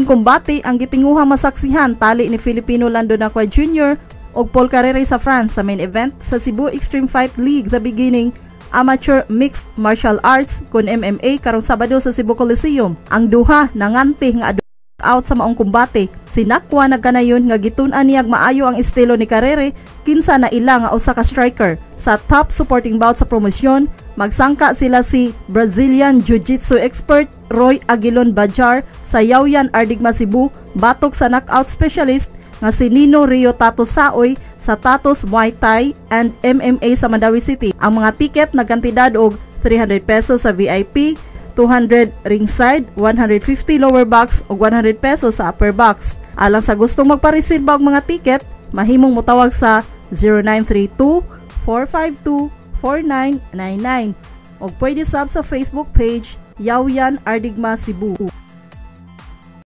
Kumbati ang gitinguha masaksihan tali ni Filipino Landon Acquia Jr. og Paul Carrere sa France sa main event sa Cebu Extreme Fight League the beginning amateur mixed martial arts kun MMA karong Sabado sa Cebu Coliseum. Ang duha nanganti nga out sa maong kumbate. Sinakwa nagkanayon nga gitun-an niyag maayo ang estilo ni Carrere kinsa na ila nga usa ka striker. Sa top supporting bout sa promosyon, magsangka sila si Brazilian Jiu-Jitsu expert Roy Aguilon Bajar sa Yaoyan Ardigma Cebu batok sa knockout specialist nga si Nino Rio Tatos Saoy sa Tatos Muay Thai and MMA sa Mandawi City. Ang mga tiket nagkantidad og 300 pesos sa VIP, 200 ringside, 150 lower box ug 100 pesos sa upper box. Alang sa gustong magpa-reserve og mga tiket, mahimong motawag sa 0932-452-4999 o pwede sub sa Facebook page Yaoyan Ardigma Cebu.